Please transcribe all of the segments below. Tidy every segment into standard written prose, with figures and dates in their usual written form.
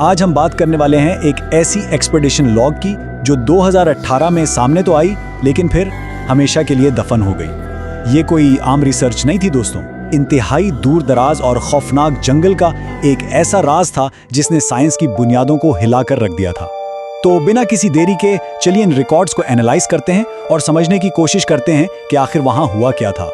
आज हम बात करने वाले हैं एक ऐसी एक्सपेडिशन लॉग की जो 2018 में सामने तो आई, लेकिन फिर हमेशा के लिए दफन हो गई। ये कोई आम रिसर्च नहीं थी दोस्तों, इंतहाई दूर दराज और खौफनाक जंगल का एक ऐसा राज था जिसने साइंस की बुनियादों को हिलाकर रख दिया था। तो बिना किसी देरी के चलिए इन रिकॉर्ड्स को एनालाइज करते हैं और समझने की कोशिश करते हैं कि आखिर वहां हुआ क्या था।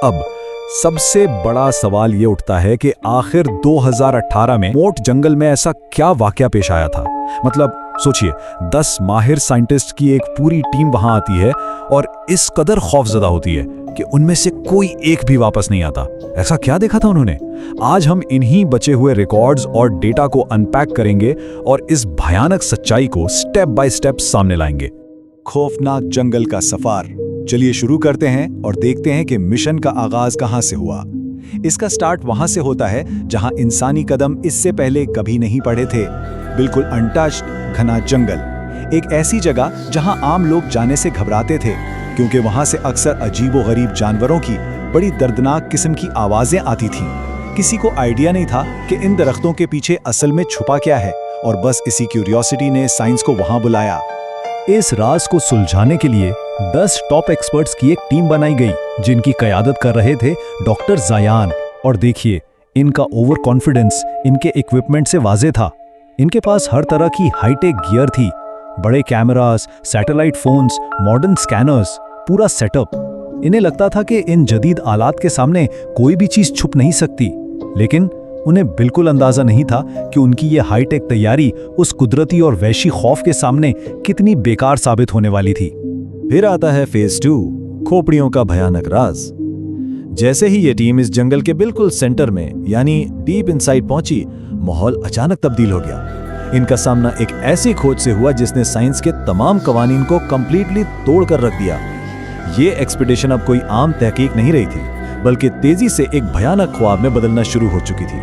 अब सबसे बड़ा सवाल ये उठता है कि आखिर 2018 में मोट जंगल में ऐसा क्या वाकया पेश आया था। मतलब सोचिए, 10 माहिर साइंटिस्ट की एक पूरी टीम वहां आती है और इस कदर खौफजदा होती है कि उनमें से कोई एक भी वापस नहीं आता। ऐसा क्या देखा था उन्होंने? आज हम इन्हीं बचे हुए रिकॉर्ड्स और डेटा को अनपैक करेंगे और इस भयानक सच्चाई को स्टेप बाय स्टेप सामने लाएंगे। खौफनाक जंगल का सफर। चलिए शुरू करते हैं और देखते हैं कि मिशन का आगाज कहां से हुआ। इसका स्टार्ट वहां से होता है जहां इंसानी कदम इससे पहले कभी नहीं पड़े थे। बिल्कुल अनटच्ड घना जंगल, एक ऐसी जगह जहां आम लोग जाने से घबराते थे क्योंकि वहां से अक्सर अजीबोगरीब जानवरों की बड़ी दर्दनाक किस्म की आवाजें आती थीं। किसी को आइडिया नहीं था कि इन दरख्तों के पीछे असल में छुपा क्या है, और बस इसी क्यूरियोसिटी ने साइंस को वहां बुलाया। इस राज को सुलझाने के लिए 10 टॉप एक्सपर्ट्स की एक टीम बनाई गई जिनकी क़यादत कर रहे थे डॉक्टर ज़यान। और देखिए, इनका ओवर कॉन्फिडेंस इनके इक्विपमेंट से वाज़े था। इनके पास हर तरह की हाईटेक गियर थी, बड़े cameras, satellite phones, modern scanners, पूरा सेटअप। इन्हें लगता था कि इन जदीद आलात के सामने कोई भी चीज़ छुप नहीं सकती, लेकिन उन्हें बिल्कुल अंदाजा नहीं था कि उनकी ये हाईटेक तैयारी उस कुदरती और वैशी खौफ के सामने कितनी बेकार साबित होने वाली थी। फिर आता है फेज 2, खोपड़ियों का भयानक राज। जैसे ही ये टीम इस जंगल के बिल्कुल सेंटर में यानी डीप इनसाइड पहुंची, माहौल अचानक तब्दील हो गया। इनका सामना एक ऐसी खोज से हुआ जिसने साइंस के तमाम कवानीन को कंप्लीटली तोड़ कर रख दिया। ये एक्सपीडिशन अब कोई आम तहकीक नहीं रही थी, बल्कि तेजी से एक भयानक ख्वाब में बदलना शुरू हो चुकी थी।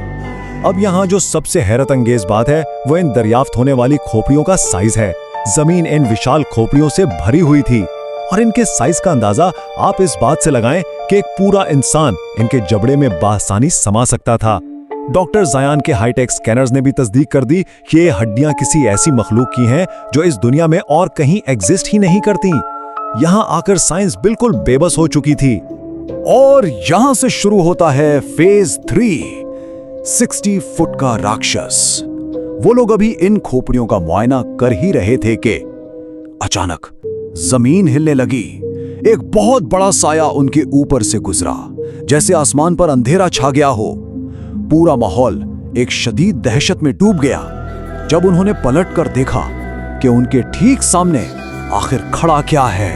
अब यहाँ जो सबसे हैरत अंगेज बात है वो इन दरियाफ्त होने वाली खोपड़ियों का साइज है। जमीन इन विशाल खोपड़ियों से भरी हुई थी और इनके साइज का अंदाजा आप इस बात से लगाएं कि एक पूरा इंसान इनके जबड़े में बासानी समा सकता था। डॉक्टर ज़यान के हाईटेक स्कैनर्स ने भी तस्दीक कर दी कि ये हड्डियां किसी ऐसी मखलूक की हैं जो इस दुनिया में और कहीं एग्जिस्ट ही नहीं करती। यहां आकर साइंस बिल्कुल बेबस हो चुकी थी। और यहां से शुरू होता है फेज 3, 60 फुट का राक्षस। वो लोग अभी इन खोपड़ियों का मुआयना कर ही रहे थे कि अचानक जमीन हिलने लगी। एक बहुत बड़ा साया उनके ऊपर से गुजरा, जैसे आसमान पर अंधेरा छा गया हो। पूरा माहौल एक शदीद दहशत में डूब गया जब उन्होंने पलट कर देखा कि उनके ठीक सामने आखिर खड़ा क्या है।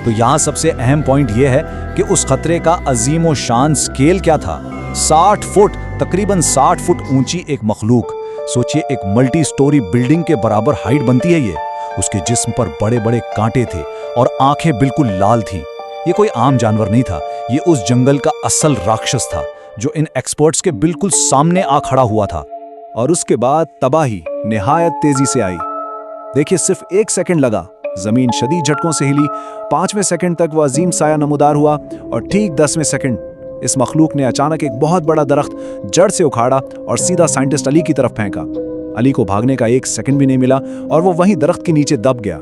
तो यहां सबसे अहम पॉइंट यह है कि उस खतरे का अजीम और शान स्केल क्या था। 60 फुट, तकरीबन 60 फुट ऊंची एक मखलूक। सोचिए, एक मल्टी स्टोरी बिल्डिंग के बराबर हाइट बनती है ये। उसके जिस्म पर बड़े बड़े कांटे थे और आंखें बिल्कुल लाल थीं। ये कोई आम जानवर नहीं था, ये उस जंगल का असल राक्षस था जो इन एक्सपर्ट्स के बिल्कुल सामने आ खड़ा हुआ था। और उसके बाद तबाही निहायत तेजी से आई। देखिए, सिर्फ 1 सेकंड लगा, जमीन शदीद झटकों से हिली। 5वें सेकंड तक वह अजीम साया नमूदार हुआ और ठीक 10वें सेकंड इस मखलूक ने अचानक एक बहुत बड़ा दरख्त जड़ से उखाड़ा और सीधा साइंटिस्ट अली की तरफ फेंका। अली को भागने का 1 सेकंड भी नहीं मिला और वो वहीं दरख्त के नीचे दब गया।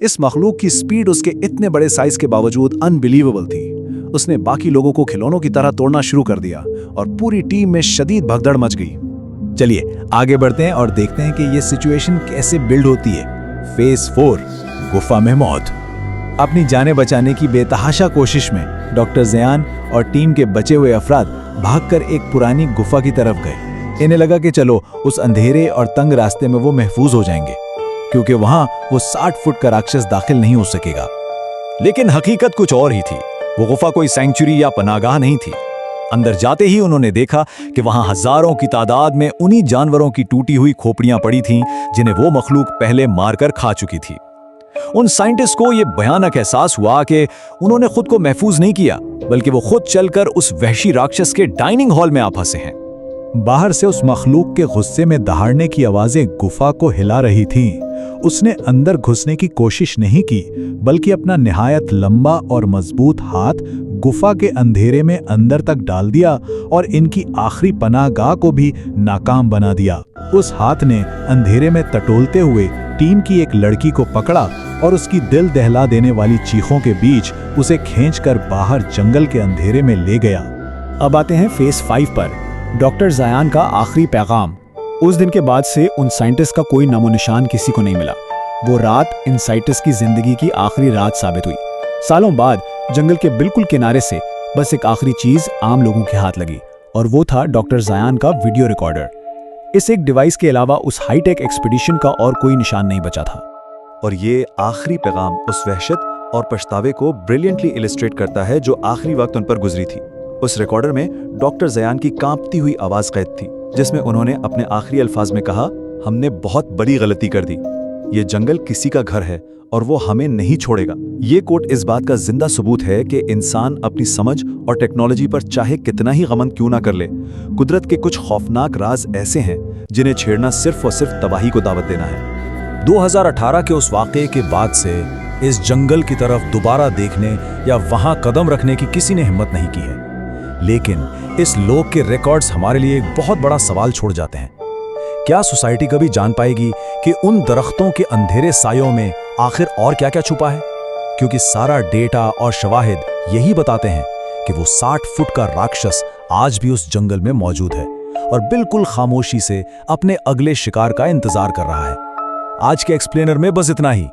इस मखलूक की स्पीड उसके इतने बड़े साइज के बावजूद अनबिलीवेबल थी। उसने बाकी लोगों को खिलौनों की तरह तोड़ना शुरू कर दिया और पूरी टीम में शदीद भगदड़ मच गई। चलिए आगे बढ़ते हैं और देखते हैं कि ये सिचुएशन कैसे बिल्ड होती है। फेज 4, गुफा में मौत। अपनी जानें बचाने की बेतहाशा कोशिश में डॉक्टर ज़यान और टीम के बचे हुए अफराद भागकर एक पुरानी गुफा की तरफ गए। इन्हें लगा कि चलो उस अंधेरे और तंग रास्ते में वो महफूज हो जाएंगे, क्योंकि वहां वो 60 फुट का राक्षस दाखिल नहीं हो सकेगा। लेकिन हकीकत कुछ और ही थी। वो गुफा कोई सैंक्चुरी या पनागाह नहीं थी। अंदर जाते ही उन्होंने देखा कि वहां हजारों की तादाद में उन्हीं जानवरों की टूटी हुई खोपड़ियां पड़ी थीं जिन्हें वो मखलूक पहले मारकर खा चुकी थी। उन साइंटिस्ट को यह भयानक एहसास हुआ कि उन्होंने खुद को महफूज नहीं किया, बल्कि वो खुद चलकर उस वहशी राक्षस के डाइनिंग हॉल में आ फंसे हैं। बाहर से उस मखलूक के गुस्से में दहाड़ने की आवाजें गुफा को हिला रही थीं। उसने अंदर घुसने की कोशिश नहीं की, बल्कि अपना निहायत लंबा और मजबूत हाथ गुफा के अंधेरे में अंदर तक डाल दिया और इनकी आखिरी पनाहगाह को भी नाकाम बना दिया। उस हाथ ने अंधेरे में टटोलते हुए टीम की एक लड़की को पकड़ा और उसकी दिल दहला देने वाली चीखों के बीच उसे खींचकर बाहर जंगल के अंधेरे में ले गया। अब आते हैं फेज 5 पर, डॉक्टर ज़यान का आखिरी पैगाम। उस दिन के बाद से उन साइंटिस्ट का कोई नामो निशान किसी को नहीं मिला। वो रात इन साइंटिस्ट की जिंदगी की आखिरी रात साबित हुई। सालों बाद जंगल के बिल्कुल किनारे से बस एक आखिरी चीज आम लोगों के हाथ लगी, और वो था डॉक्टर ज़यान का वीडियो रिकॉर्डर। इस एक डिवाइस के अलावा उस हाईटेक एक्सपीडिशन का और कोई निशान नहीं बचा था। और ये आखिरी पैगाम उस वहशत और पछतावे को ब्रिलियंटली इलिस्ट्रेट करता है जो आखिरी वक्त उन पर गुजरी थी। उस रिकॉर्डर में डॉक्टर ज़यान की कांपती हुई आवाज कैद थी, जिसमें उन्होंने अपने आखिरी अल्फाज में कहा, हमने बहुत बड़ी गलती कर दी। ये जंगल किसी का घर है और वो हमें नहीं छोड़ेगा। ये कोट इस बात का जिंदा सबूत है कि इंसान अपनी समझ और टेक्नोलॉजी पर चाहे कितना ही गमन क्यों ना कर ले, कुदरत के कुछ खौफनाक राज ऐसे हैं जिन्हें छेड़ना सिर्फ और सिर्फ तबाही को दावत देना है। 2018 के उस वाक़ये के बाद से इस जंगल की तरफ दोबारा देखने या वहां कदम रखने की किसी ने हिम्मत नहीं की है। लेकिन इस लोक के रिकॉर्ड्स हमारे लिए एक बहुत बड़ा सवाल छोड़ जाते हैं। क्या सोसाइटी कभी जान पाएगी कि उन दरख्तों के अंधेरे सायों में आखिर और क्या-क्या छुपा है? क्योंकि सारा डेटा और शवाहिद यही बताते हैं कि वो 60 फुट का राक्षस आज भी उस जंगल में मौजूद है और बिल्कुल खामोशी से अपने अगले शिकार का इंतजार कर रहा है। आज के एक्सप्लेनर में बस इतना ही।